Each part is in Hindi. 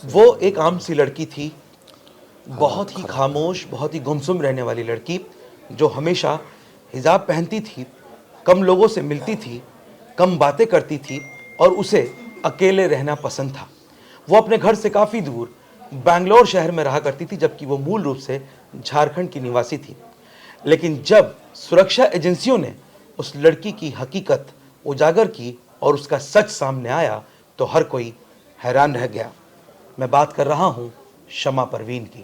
वो एक आम सी लड़की थी, बहुत ही खामोश, बहुत ही गुमसुम रहने वाली लड़की, जो हमेशा हिजाब पहनती थी, कम लोगों से मिलती थी, कम बातें करती थी और उसे अकेले रहना पसंद था। वो अपने घर से काफ़ी दूर बैंगलोर शहर में रहा करती थी, जबकि वो मूल रूप से झारखंड की निवासी थी। लेकिन जब सुरक्षा एजेंसियों ने उस लड़की की हकीकत उजागर की और उसका सच सामने आया, तो हर कोई हैरान रह गया। मैं बात कर रहा हूं शमा परवीन की।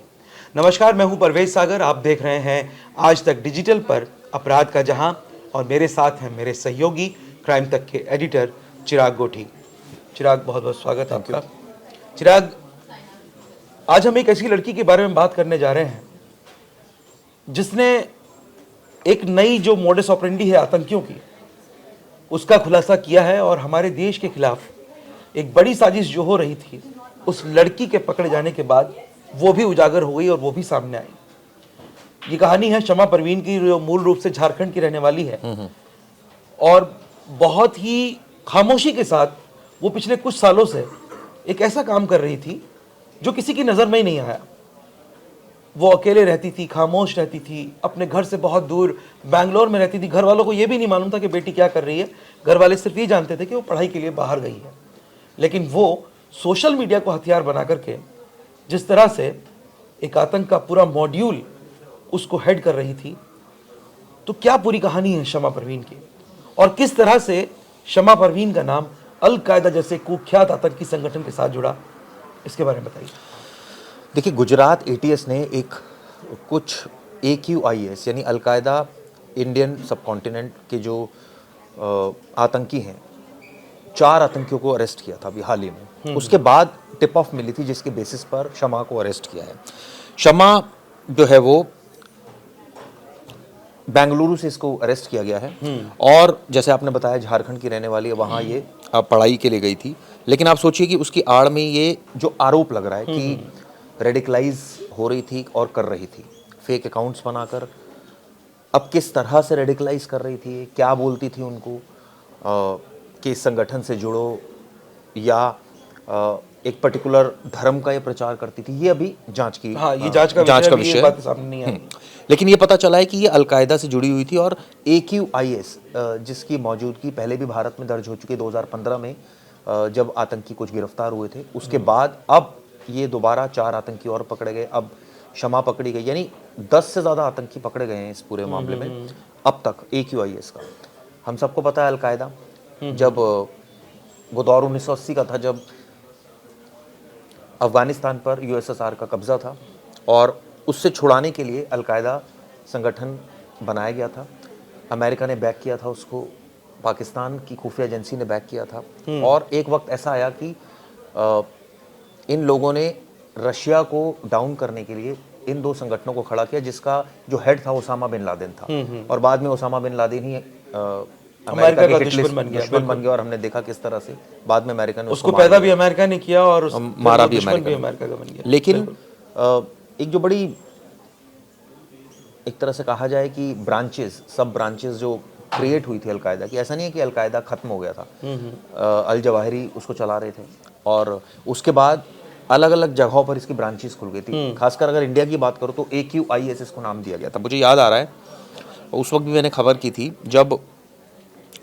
नमस्कार, मैं हूं परवेज सागर। आप देख रहे हैं आज तक डिजिटल पर अपराध का जहां, और मेरे साथ हैं मेरे सहयोगी क्राइम तक के एडिटर चिराग गोठी। चिराग, बहुत बहुत स्वागत आपका। चिराग, आज हम एक ऐसी लड़की के बारे में बात करने जा रहे हैं जिसने एक नई जो मोडस ऑपरेंडी है आतंकियों की, उसका खुलासा किया है और हमारे देश के खिलाफ एक बड़ी साजिश जो हो रही थी, उस लड़की के पकड़े जाने के बाद वो भी उजागर हो गई और वो भी सामने आई। ये कहानी है शमा परवीन की, जो मूल रूप से झारखंड की रहने वाली है और बहुत ही खामोशी के साथ वो पिछले कुछ सालों से एक ऐसा काम कर रही थी जो किसी की नज़र में ही नहीं आया। वो अकेले रहती थी, खामोश रहती थी, अपने घर से बहुत दूर बैंगलोर में रहती थी। घर वालों को ये भी नहीं मालूम था कि बेटी क्या कर रही है। घर वाले सिर्फ ये जानते थे कि वो पढ़ाई के लिए बाहर गई है। लेकिन वो सोशल मीडिया को हथियार बना करके जिस तरह से एक आतंक का पूरा मॉड्यूल उसको हेड कर रही थी, तो क्या पूरी कहानी है शमा परवीन की, और किस तरह से शमा परवीन का नाम अल कायदा जैसे कुख्यात आतंकी संगठन के साथ जुड़ा, इसके बारे में बताइए। देखिए, गुजरात एटीएस ने कुछ AQIS यानी अलकायदा इंडियन सब कॉन्टिनेंट के जो आतंकी हैं, 4 आतंकियों को अरेस्ट किया था अभी हाल ही में। उसके बाद टिप ऑफ मिली थी जिसके बेसिस पर शमा को अरेस्ट किया है। शमा जो है वो बेंगलुरु से इसको अरेस्ट किया गया है और जैसे आपने बताया झारखंड की रहने वाली है, वहाँ ये पढ़ाई के लिए गई थी। लेकिन आप सोचिए कि उसकी आड़ में ये जो आरोप लग रहा है कि रेडिकलाइज हो रही थी और कर रही थी फेक अकाउंट्स बनाकर। अब किस तरह से रेडिकलाइज कर रही थी, क्या बोलती थी उनको कि इस संगठन से जुड़ो, या एक पर्टिकुलर धर्म का ये प्रचार करती थी, ये अभी जांच की जांच का विषय है। सामने नहीं आई। लेकिन ये पता चला है कि ये अलकायदा से जुड़ी हुई थी और AQIS जिसकी मौजूदगी पहले भी भारत में दर्ज हो चुकी है 2015 में, जब आतंकी कुछ गिरफ्तार हुए थे। उसके बाद अब ये दोबारा 4 आतंकी और पकड़े गए, अब शमा पकड़ी गई, यानी 10 से ज़्यादा आतंकी पकड़े गए हैं इस पूरे मामले में अब तक AQIS का। हम सबको पता है अलकायदा, जब वो दौर 1980 का था जब अफगानिस्तान पर USSR का कब्जा था और उससे छुड़ाने के लिए अलकायदा संगठन बनाया गया था। अमेरिका ने बैक किया था उसको, पाकिस्तान की खुफिया एजेंसी ने बैक किया था और एक वक्त ऐसा आया कि इन लोगों ने रशिया को डाउन करने के लिए इन 2 संगठनों को खड़ा किया, जिसका जो हेड था ओसामा बिन लादेन था। और बाद में ओसामा बिन लादेन ही अमेरिका का दुश्मन बन गया और हमने देखा किस तरह से बाद में अमेरिका ने उसको पैदा भी अमेरिका ने किया और मारा भी अमेरिका का बन गया। लेकिन एक जो बड़ी, एक तरह से कहा जाए कि ब्रांचेस, सब ब्रांचेस जो क्रिएट हुई थी अलकायदा की, ऐसा नहीं है कि अलकायदा खत्म हो गया था। अल जवाहिरी उसको चला रहे थे और उसके बाद अलग अलग जगहों पर इसकी ब्रांचेस खुल गई थी। खासकर अगर इंडिया की बात करूं तो AQIS इसको नाम दिया गया था। मुझे याद आ रहा है उस वक्त भी मैंने खबर की थी जब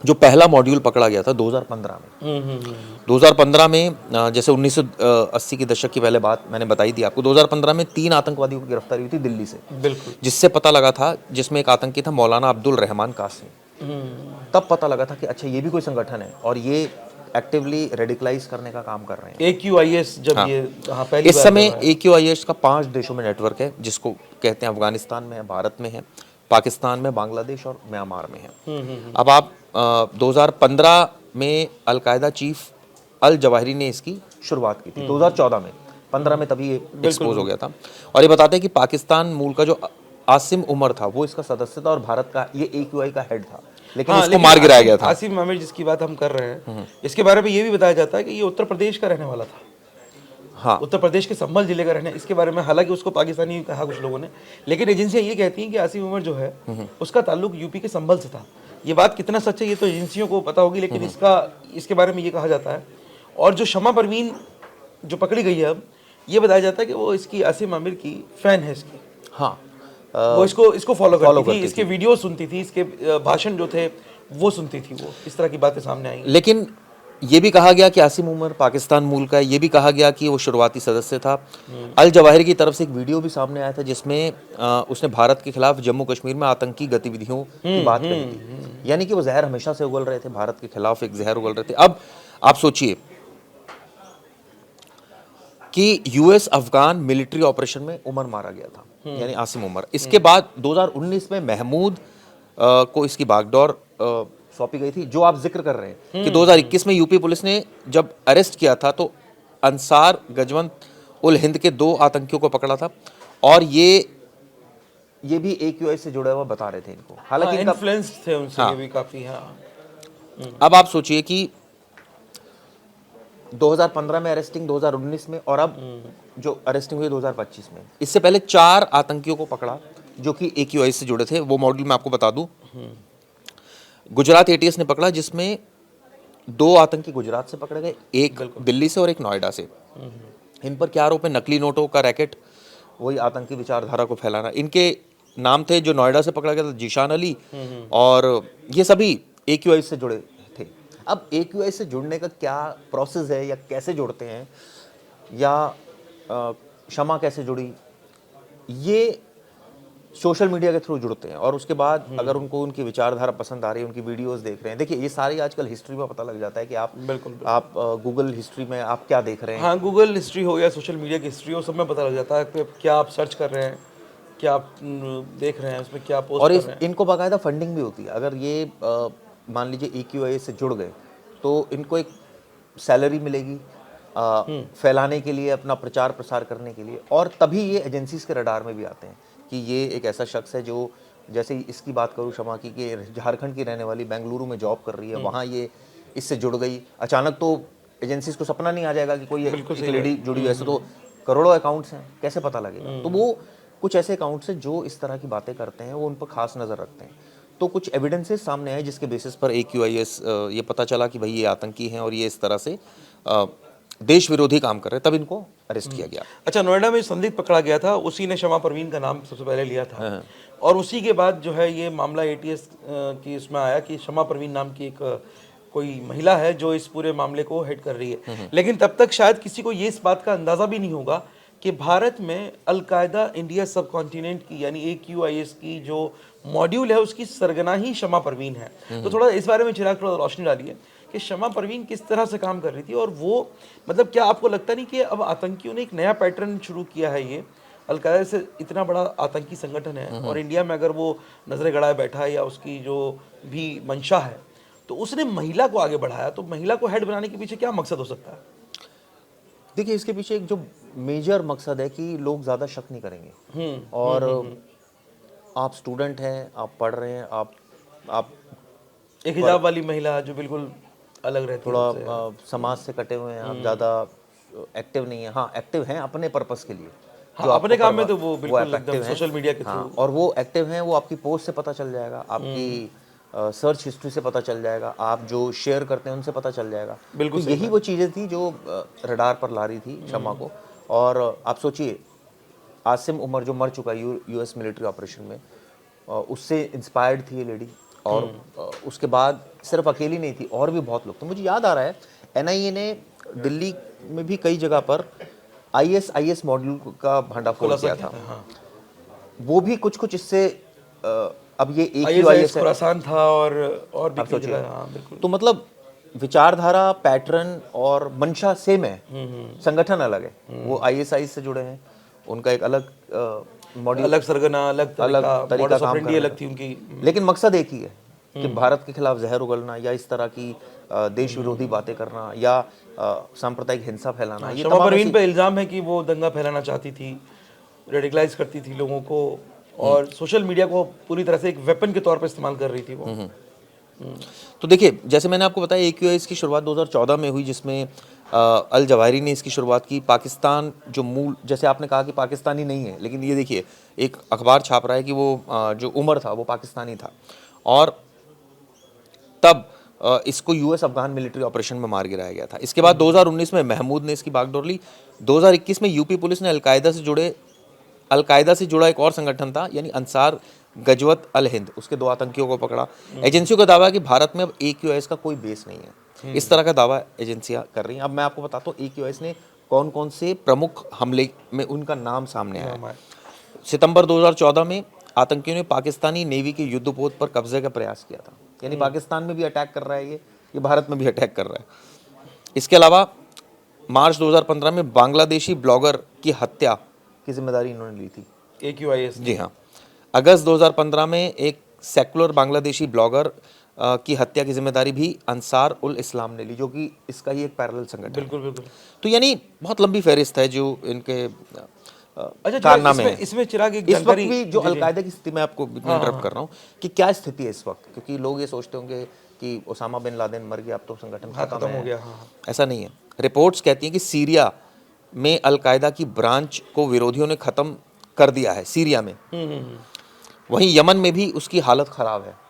जो पहला मॉड्यूल पकड़ा गया था 2015 में। 2015 में जैसे 1980 के दशक की पहले बात मैंने बताई थी आपको, 2015 में 3 आतंकवादियों की गिरफ्तारी हुई थी दिल्ली से, बिल्कुल, जिससे पता लगा था, जिसमें एक आतंकी था मौलाना अब्दुल रहमान कासिम। तब पता लगा था कि अच्छा ये भी कोई संगठन है और ये एक्टिवली रेडिकलाइज करने का काम कर रहे हैं। AQIS जब ये पहली इस समय AQIS का 5 देशों में नेटवर्क है, जिसको कहते हैं अफगानिस्तान में है, भारत में है, पाकिस्तान में, बांग्लादेश और म्यांमार में है। अब आप 2015 में अलकायदा चीफ अल जवाहिरी ने इसकी शुरुआत की थी 2014 में, 15 में तभी ये एक्सपोज हो गया था। और ये बताते हैं कि पाकिस्तान मूल का जो आसिम उमर था वो इसका सदस्य था और भारत का ये AQI का हेड था, लेकिन उसको मार गिराया गया था। आसिम आमिर जिसकी बात हम कर रहे हैं, इसके बारे में ये भी बताया जाता है कि ये उत्तर प्रदेश का रहने वाला था। हाँ, उत्तर प्रदेश के संभल जिले का रहने, इसके बारे में हालांकि उसको पाकिस्तानी कहा कुछ लोगों ने, लेकिन एजेंसियां ये कहती हैं कि आसिम उमर जो है उसका ताल्लुक यूपी के संभल से था। ये बात कितना सच है ये तो एजेंसियों को पता होगी, लेकिन इसके बारे में ये कहा जाता है। और जो शमा परवीन जो पकड़ी गई है अब, ये बताया जाता है कि वो इसकी आसिम आमिर की फैन है इसकी। हाँ, वो इसको फॉलो follow करती थी, करती इसके वीडियो सुनती थी, इसके भाषण जो थे वो सुनती थी, वो इस तरह की बातें सामने आई। लेकिन ये भी कहा गया कि आसिम उमर पाकिस्तान मूल का है, ये भी कहा गया कि वो शुरुआती सदस्य था। अल जवाहिरी की तरफ से एक वीडियो भी सामने आया था जिसमें उसने भारत के खिलाफ जम्मू कश्मीर में आतंकी गतिविधियों की बात कही थी, यानी कि वो जहर हमेशा से उगल रहे थे, भारत के खिलाफ एक जहर उगल रहे थे। अब आप सोचिए कि यूएस अफगान मिलिट्री ऑपरेशन में उमर मारा गया था, यानी आसिम उमर। इसके बाद 2019 में महमूद को इसकी बागडोर सौंपी गई थी, जो आप जिक्र कर रहे हैं कि 2021 में यूपी पुलिस ने जब अरेस्ट किया था तो अंसार गजवंत उल हिंद के 2 आतंकियों को पकड़ा था, और ये भी AQI से जुड़े हुआ बता रहे थे इनको, हालांकि इनका इन्फ्लुएंस थे उनसे, ये भी काफी। हाँ, अब आप सोचिए कि 2015 में अरेस्टिंग, 2019 में, और अब जो अरेस्टिंग हुई 2025 में। इससे पहले 4 आतंकियों को पकड़ा जो कि AQI से जुड़े थे। वो मॉडल मैं आपको बता दूं, गुजरात ATS ने पकड़ा, जिसमें 2 आतंकी गुजरात से पकड़े गए, एक दिल्ली से और एक नोएडा से। इन पर क्या आरोप है? नकली नोटों का रैकेट, वही आतंकी विचारधारा को फैलाना। इनके नाम थे, जो नोएडा से पकड़ा गया था जीशान अली, और ये सभी AQI से जुड़े थे। अब AQI से जुड़ने का क्या प्रोसेस है, या कैसे जुड़ते हैं, या शमा कैसे जुड़ी, ये सोशल मीडिया के थ्रू जुड़ते हैं, और उसके बाद अगर उनको उनकी विचारधारा पसंद आ रही है, उनकी वीडियोस देख रहे हैं। देखिए, ये सारी आजकल हिस्ट्री में पता लग जाता है कि आप आप गूगल हिस्ट्री में आप क्या देख रहे हैं। हाँ, गूगल हिस्ट्री हो या सोशल मीडिया की हिस्ट्री हो, सब में पता लग जाता है कि क्या आप सर्च कर रहे हैं, क्या आप देख रहे हैं, उसमें क्या पोस्ट और कर रहे हैं। इनको बाकायदा फंडिंग भी होती है। अगर ये मान लीजिए AQI से जुड़ गए तो इनको एक सैलरी मिलेगी फैलाने के लिए, अपना प्रचार प्रसार करने के लिए, और तभी ये एजेंसीज के रडार में भी आते हैं कि ये एक ऐसा शख्स है जो, जैसे इसकी बात करूँ शमा की, कि झारखंड की रहने वाली, बेंगलुरु में जॉब कर रही है, वहाँ ये इससे जुड़ गई अचानक, तो एजेंसीज को सपना नहीं आ जाएगा कि कोई एक लेडी जुड़ी है। ऐसे तो करोड़ों अकाउंट्स हैं, कैसे पता लगेगा? तो वो कुछ ऐसे अकाउंट्स हैं जो इस तरह की बातें करते हैं, वो उन पर खास नज़र रखते हैं। तो कुछ एविडेंसेस सामने आए जिसके बेसिस पर AQIS ये पता चला कि भाई ये आतंकी हैं और ये इस तरह से देश विरोधी काम कर रहे हैं, तब इनको अरेस्ट किया गया। अच्छा, नोएडा में संदिग्ध पकड़ा गया था, उसी ने शमा परवीन का नाम सबसे पहले लिया था, और उसी के बाद जो है ये मामला ATS की इसमें आया कि शमा परवीन नाम की एक कोई महिला है जो इस पूरे मामले को हेड कर रही है। लेकिन तब तक शायद किसी को ये इस बात का अंदाजा भी नहीं होगा कि भारत में अलकायदा इंडिया सब कॉन्टिनेंट की, यानी AQIS की जो मॉड्यूल है, उसकी सरगना ही शमा परवीन है। तो थोड़ा इस बारे में चिराग थोड़ा रोशनी डालिए कि शमा परवीन किस तरह से काम कर रही थी, और वो मतलब क्या आपको लगता नहीं कि अब आतंकियों ने एक नया पैटर्न शुरू किया है? ये अलकायदा से इतना बड़ा आतंकी संगठन है, और इंडिया में अगर वो नजरें गड़ाए बैठा है, या उसकी जो भी मंशा है, तो उसने महिला को आगे बढ़ाया, तो महिला को हेड बनाने के पीछे क्या मकसद हो सकता है? देखिए, इसके पीछे एक जो मेजर मकसद है कि लोग ज़्यादा शक नहीं करेंगे, और आप स्टूडेंट हैं, आप पढ़ रहे हैं, आप एक हिजाब वाली महिला जो बिल्कुल अलग रहती है, थोड़ा समाज से कटे हुए हैं, आप ज़्यादा एक्टिव नहीं है। हाँ, एक्टिव हैं अपने पर्पस के लिए, हाँ, अपने काम में तो वो बिल्कुल एकदम सोशल मीडिया के थ्रू, और वो एक्टिव हैं, वो आपकी पोस्ट से पता चल जाएगा, आपकी सर्च हिस्ट्री से पता चल जाएगा, आप जो शेयर करते हैं उनसे पता चल जाएगा। बिल्कुल तो यही वो चीज़ें थी जो रडार पर ला रही थी शमा को। और आप सोचिए, आसिम उमर जो मर चुका US मिलिट्री ऑपरेशन में, उससे इंस्पायर्ड थी ये लेडी, और उसके बाद सिर्फ अकेली नहीं थी, और भी बहुत लोग थे। मुझे याद आ रहा है NIA ने दिल्ली में भी कई जगह पर IS मॉड्यूल का भंडाफोड़ किया था। वो भी कुछ इससे अब ये AQIS खुरासान था, और भी कई जगह। हाँ, बिल्कुल। तो मतलब विचारधारा, पैटर्न और मंशा सेम है, संगठन अलग है। वो ISI से जुड़े हैं, उनका एक अलग मॉड्यूल, अलग सरगना, अलग तरीका काम करना, अलग थी उनकी, लेकिन मकसद एक ही है कि भारत के खिलाफ जहर उगलना, या इस तरह की देश विरोधी बातें करना, या सांप्रदायिक हिंसा फैलाना। ये शमा परवीन पे इल्जाम है कि वो दंगा फैलाना चाहती थी, रेडिकलाइज करती थी लोगों को, और सोशल मीडिया को पूरी तरह से एक वेपन के तौर पर इस्तेमाल कर रही थी वो। तो देखिए, जैसे मैंने आपको बताया, AQIS की शुरुआत 2014 में हुई, जिसमें अल जवाहिरी ने इसकी शुरुआत की। पाकिस्तान जो मूल, जैसे आपने कहा कि पाकिस्तानी नहीं है, लेकिन ये देखिए, एक अखबार छाप रहा है कि वो जो उमर था वो पाकिस्तानी था, और तब इसको यूएस अफगान मिलिट्री ऑपरेशन में मार गिराया गया था। इसके बाद 2019 में महमूद ने इसकी बागडोर ली। 2021 में यूपी पुलिस ने अलकायदा से जुड़ा एक और संगठन था यानी अंसार गजवत अल हिंद, उसके 2 आतंकियों को पकड़ा। एजेंसियों का दावा है कि भारत में अब AQIS का कोई बेस नहीं है। इस तरह का दावा एजेंसियां कर रही हैं। अब मैं आपको बताता हूँ AQIS ने कौन कौन से प्रमुख हमले में उनका नाम सामने आया है। सितंबर 2014 में आतंकियों ने पाकिस्तानी नेवी के युद्धपोत पर कब्जे का प्रयास किया था, यानी पाकिस्तान में भी अटैक कर रहा है ये भारत में भी अटैक कर रहा है। इसके अलावा मार्च 2015 में बांग्लादेशी ब्लॉगर की हत्या की जिम्मेदारी इन्होंने ली थी, AQIS। जी हाँ। अगस्त 2015 में एक सेकुलर बांग्लादेशी ब्लॉगर की हत्या की जिम्मेदारी भी अंसार उल इस्लाम ने ली, जो कि इसका ही एक पैरेलल संगठन है। बिल्कुल बिल्कुल। तो यानी बहुत लंबी फहरिस्त है जो इनके अच्छा, कारनामे हैं। इसमें चिराग एक इस वक्त जानकारी भी जो अलकायदा की स्थिति, मैं आपको इंटरप्ट कर रहा हूँ कि क्या स्थिति है इस वक्त, क्योंकि लोग ये सोचते होंगे कि ओसामा बिन लादेन मर गया, अब तो संगठन खत्म हो गया। ऐसा नहीं है। रिपोर्ट्स कहती हैं कि सीरिया में अलकायदा की ब्रांच को विरोधियों ने खत्म कर दिया है, सीरिया में। वहीं यमन में भी उसकी हालत खराब है।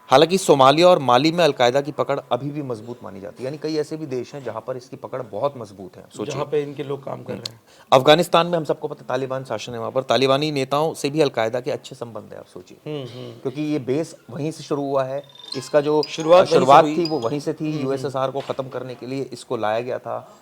हालांकि सोमालिया और माली में अलकायदा की पकड़ अभी भी मजबूत मानी जाती है, यानी कई ऐसे भी देश हैं जहां पर इसकी पकड़ बहुत मजबूत है। सोचिए, जहां पे इनके लोग काम कर रहे हैं। अफगानिस्तान में हम सबको पता तालिबान शासन है, वहां पर तालिबानी नेताओं से भी अलकायदा के अच्छे संबंध है। आप सोचिए, क्योंकि ये बेस वहीं से शुरू हुआ है, इसका जो शुरुआत थी वो वहीं से थी। USSR को खत्म करने के लिए इसको लाया गया था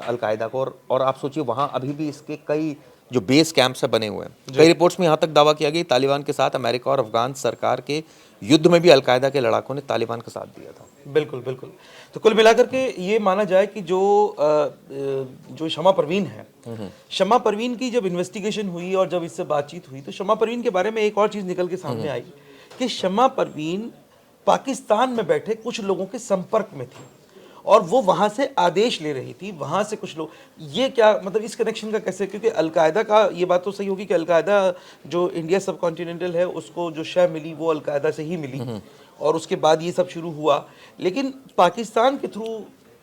अलकायदा को, और आप सोचिए वहां अभी भी इसके कई जो बेस कैंप्स है बने हुए हैं। कई रिपोर्ट्स में यहाँ तक दावा किया गया तालिबान के साथ अमेरिका और अफगान सरकार के युद्ध में भी अलकायदा के लड़ाकों ने तालिबान का साथ दिया था। बिल्कुल बिल्कुल। तो कुल मिलाकर के ये माना जाए कि जो शमा परवीन है, शमा परवीन की जब इन्वेस्टिगेशन हुई और जब इससे बातचीत हुई तो शमा परवीन के बारे में एक और चीज निकल के सामने आई कि शमा परवीन पाकिस्तान में बैठे कुछ लोगों के संपर्क में थी और वो वहां से आदेश ले रही थी। वहां से कुछ लोग, ये क्या मतलब इस कनेक्शन का कैसे, क्योंकि अलकायदा का ये बात तो सही होगी कि अलकायदा जो इंडिया सब कॉन्टिनेंटल है उसको जो शय मिली वो अलकायदा से ही मिली और उसके बाद ये सब शुरू हुआ। लेकिन पाकिस्तान के थ्रू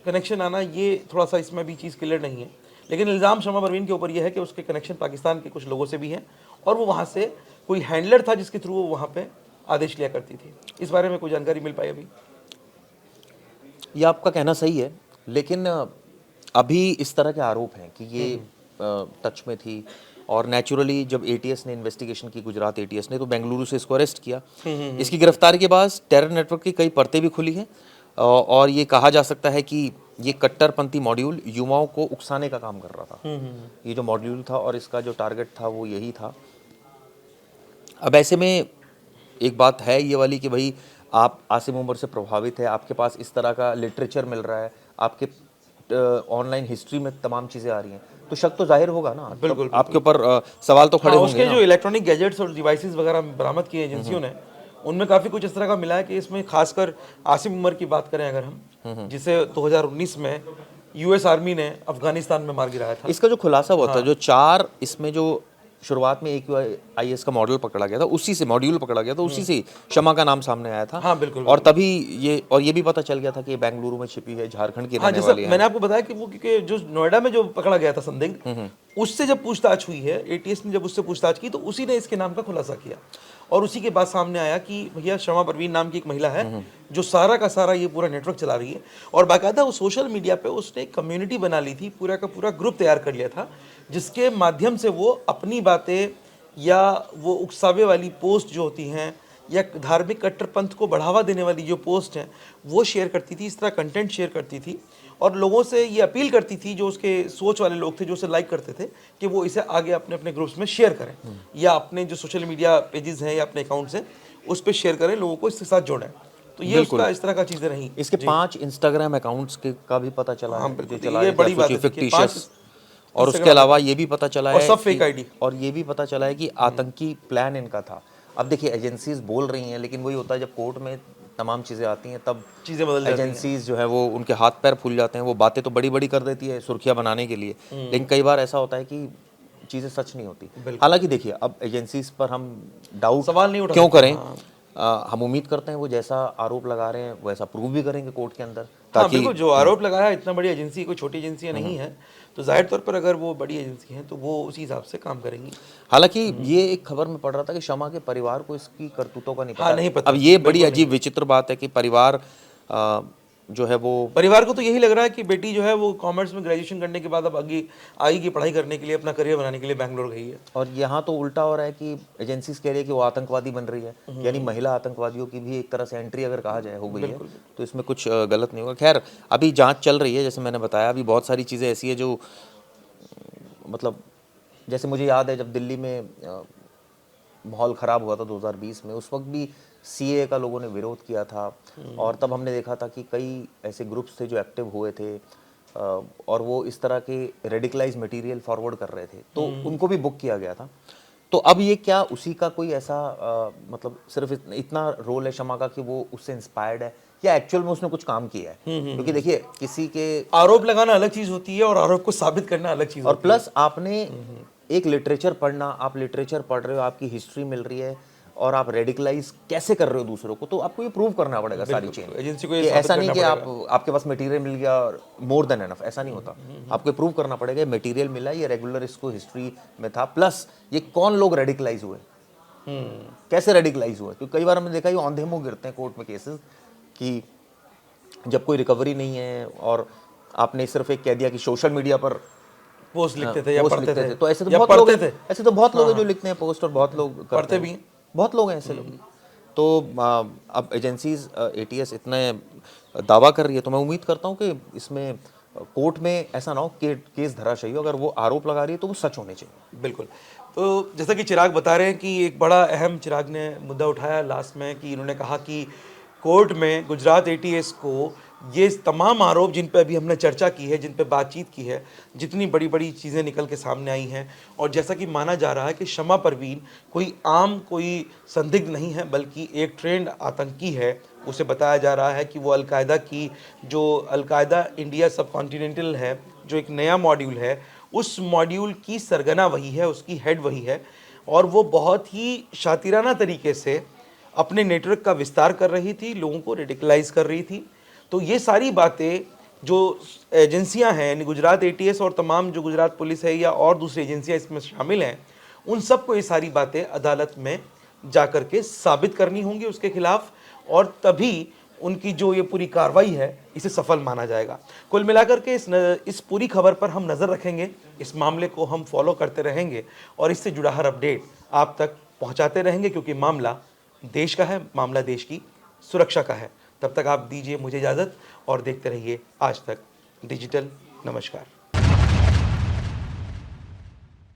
कनेक्शन आना, ये थोड़ा सा इसमें भी चीज़ क्लियर नहीं है। लेकिन इल्ज़ाम शमा परवीन के ऊपर यह है कि उसके कनेक्शन पाकिस्तान के कुछ लोगों से भी हैं और वो वहाँ से कोई हैंडलर था जिसके थ्रू वो वहाँ पर आदेश लिया करती थी। इस बारे में कोई जानकारी मिल पाई अभी? ये आपका कहना सही है, लेकिन अभी इस तरह के आरोप हैं कि ये टच में थी और नेचुरली जब ATS ने इन्वेस्टिगेशन की, गुजरात ATS ने, तो बेंगलुरु से इसको अरेस्ट किया। इसकी गिरफ्तारी के बाद टेरर नेटवर्क की कई परतें भी खुली हैं और ये कहा जा सकता है कि ये कट्टरपंथी मॉड्यूल युवाओं को उकसाने का काम कर रहा था। ये जो मॉड्यूल था और इसका जो टारगेट था वो यही था। अब ऐसे में एक बात है ये वाली कि भाई आप आसिम उमर से प्रभावित है, आपके पास इस तरह का लिटरेचर मिल रहा है, आपके ऑनलाइन हिस्ट्री में तमाम चीज़ें आ रही हैं, तो शक तो जाहिर होगा ना। बिल्कुल, आपके ऊपर सवाल तो खड़े होंगे। उसके जो इलेक्ट्रॉनिक गैजेट्स और डिवाइसेस वगैरह बरामद किए एजेंसियों ने, उनमें काफ़ी कुछ इस तरह का मिला है कि इसमें खासकर आसिम उमर की बात करें अगर हम, जिसे 2019 में US आर्मी ने अफगानिस्तान में मार गिराया था। इसका जो खुलासा हुआ था, जो 4 इसमें जो शुरुआत में AQIS का मॉड्यूल पकड़ा गया था, उसी से शमा का नाम सामने आया था। हाँ बिल्कुल। और तभी ये भी पता चल गया था कि ये बेंगलुरु में छिपी है, झारखंड की रहने वाली है। मैंने आपको बताया कि वो क्योंकि जो नोएडा में जो पकड़ा गया था संदिग्ध, उससे जब पूछताछ हुई है, ATS ने जब उससे पूछताछ की तो उसी ने इसके नाम का खुलासा किया और उसी के बाद सामने आया कि भैया शमा परवीन नाम की एक महिला है जो सारा का सारा ये पूरा नेटवर्क चला रही है और बाकायदा वो सोशल मीडिया पे उसने एक कम्युनिटी बना ली थी, पूरा का पूरा ग्रुप तैयार कर लिया था जिसके माध्यम से वो अपनी बातें या वो उकसावे वाली पोस्ट जो होती हैं या धार्मिक कट्टरपंथ को बढ़ावा देने वाली जो पोस्ट हैं वो शेयर करती थी, इस तरह कंटेंट शेयर करती थी और लोगों से ये अपील करती थी जो उसके सोच वाले लोग थे जो उसे लाइक करते थे कि वो इसे आगे अपने अपने ग्रुप्स में शेयर करें या अपने जो सोशल मीडिया पेजेस हैं या अपने अकाउंट्स हैं उस पर शेयर करें, लोगों को इसके साथ जोड़ें। तो ये उसका इस तरह का चीज़ें रही। इसके 5 इंस्टाग्राम अकाउंट्स का भी पता चला है, ये बड़ी बात है। और उसके अलावा ये भी पता चला है सब फेक आईडी, और ये भी पता चला है कि आतंकी प्लान इनका था। अब देखिए एजेंसीज बोल रही हैं, लेकिन वही होता है जब कोर्ट में तमाम चीज़ें आती हैं तब चीज़ें बदल जाती हैं। एजेंसीज जो है वो उनके हाथ पैर फूल जाते हैं, वो बातें तो बड़ी बड़ी कर देती है सुर्खियां बनाने के लिए, लेकिन कई बार ऐसा होता है कि चीज़ें सच नहीं होती। हालांकि देखिए अब एजेंसीज पर हम डाउट सवाल नहीं उठा क्यों करें, हम उम्मीद करते हैं वो जैसा आरोप लगा रहे हैं वैसा प्रूव भी करेंगे कोर्ट के अंदर, ताकि बिल्कुल जो आरोप लगाया इतना बड़ी एजेंसी, कोई छोटी एजेंसी नहीं है, तो जाहिर तौर पर अगर वो बड़ी एजेंसी है तो वो उसी हिसाब से काम करेंगी। हालांकि ये एक खबर में पढ़ रहा था कि शमा के परिवार को इसकी करतूतों का नहीं पता। नहीं पता। अब ये बड़ी अजीब विचित्र बात है कि परिवार जो है वो परिवार को तो यही लग रहा है कि बेटी जो है वो कॉमर्स में ग्रेजुएशन करने के बाद अब आगे आगे की पढ़ाई करने के लिए, अपना करियर बनाने के लिए बैंगलोर गई है। और यहाँ तो उल्टा हो रहा है कि एजेंसीज कह रही है कि वो आतंकवादी बन रही है, यानी महिला आतंकवादियों की भी एक तरह से एंट्री अगर कहा जाए हो गई है, तो इसमें कुछ गलत नहीं होगा। खैर अभी जांच चल रही है, जैसे मैंने बताया, अभी बहुत सारी चीज़ें ऐसी है जो मतलब, जैसे मुझे याद है जब दिल्ली में माहौल ख़राब हुआ था 2020 में, उस वक्त भी सीए का लोगों ने विरोध किया था, और तब हमने देखा था कि कई ऐसे ग्रुप्स थे जो एक्टिव हुए थे और वो इस तरह के रेडिकलाइज मटेरियल फॉरवर्ड कर रहे थे, तो उनको भी बुक किया गया था। तो अब ये क्या उसी का कोई ऐसा मतलब सिर्फ इतना रोल है शमा का कि वो उससे इंस्पायर्ड है, या एक्चुअल में उसने कुछ काम किया है? क्योंकि देखिए किसी के आरोप लगाना अलग चीज होती है और आरोप को साबित करना अलग चीज और होती है। प्लस आपने एक लिटरेचर पढ़ना, आप लिटरेचर पढ़ रहे हो, आपकी हिस्ट्री मिल रही है, और आप रेडिकलाइज कैसे कर रहे हो दूसरों को, तो आपको ये प्रूव करना पड़ेगा सारी चीजें। एजेंसी को ये कि साबित ऐसा नहीं करना कि पड़ेगा। आपके पास मटेरियल मिल गया और मोर देन एनफ, ऐसा नहीं होता। आपको प्रूव करना पड़ेगा मटेरियल मिला, ये रेगुलर इसको हिस्ट्री में था, प्लस ये कौन लोग रेडिकलाइज हुए, कैसे रेडिकलाइज हुए। क्योंकि कई बार हमने देखा ये औंधे मुंह गिरते हैं कोर्ट में केसेस कि जब कोई रिकवरी नहीं है और आपने सिर्फ एक कह दिया कि सोशल मीडिया पर पोस्ट लिखते थे या पोस्ट पढ़ते थे, तो ऐसे तो या बहुत लोग पढ़ते हैं, थे। ऐसे तो बहुत लोग हैं जो लिखते हैं पोस्ट, और बहुत लोग करते पढ़ते हैं, भी हैं। बहुत लोग हैं ऐसे लोग। तो अब एजेंसीज एटीएस इतने दावा कर रही है, तो मैं उम्मीद करता हूँ कि इसमें कोर्ट में ऐसा ना हो कि केस धराशायी हो, अगर वो आरोप लगा रही है तो वो सच होने चाहिए। बिल्कुल। तो जैसा कि चिराग बता रहे हैं कि एक बड़ा अहम चिराग ने मुद्दा उठाया लास्ट में, कि इन्होंने कहा कि कोर्ट में गुजरात एटीएस को ये तमाम आरोप जिन पे अभी हमने चर्चा की है, जिन पे बातचीत की है, जितनी बड़ी बड़ी चीज़ें निकल के सामने आई हैं, और जैसा कि माना जा रहा है कि शमा परवीन कोई आम कोई संदिग्ध नहीं है, बल्कि एक ट्रेंड आतंकी है। उसे बताया जा रहा है कि वो अलकायदा की, जो अलकायदा इंडिया सब कॉन्टिनेंटल है, जो एक नया मॉड्यूल है, उस मॉड्यूल की सरगना वही है, उसकी हेड वही है, और वो बहुत ही शातिराना तरीके से अपने नेटवर्क का विस्तार कर रही थी, लोगों को रेडिकलाइज कर रही थी। तो ये सारी बातें जो एजेंसियां हैं, यानी गुजरात एटीएस और तमाम जो गुजरात पुलिस है या और दूसरी एजेंसियां इसमें शामिल हैं, उन सबको ये सारी बातें अदालत में जाकर के साबित करनी होंगी उसके खिलाफ, और तभी उनकी जो ये पूरी कार्रवाई है इसे सफल माना जाएगा। कुल मिलाकर के इस पूरी खबर पर हम नज़र रखेंगे, इस मामले को हम फॉलो करते रहेंगे और इससे जुड़ा हर अपडेट आप तक पहुंचाते रहेंगे, क्योंकि मामला देश का है, मामला देश की सुरक्षा का है। तब तक आप दीजिए मुझे इजाज़त और देखते रहिए आज तक डिजिटल। नमस्कार।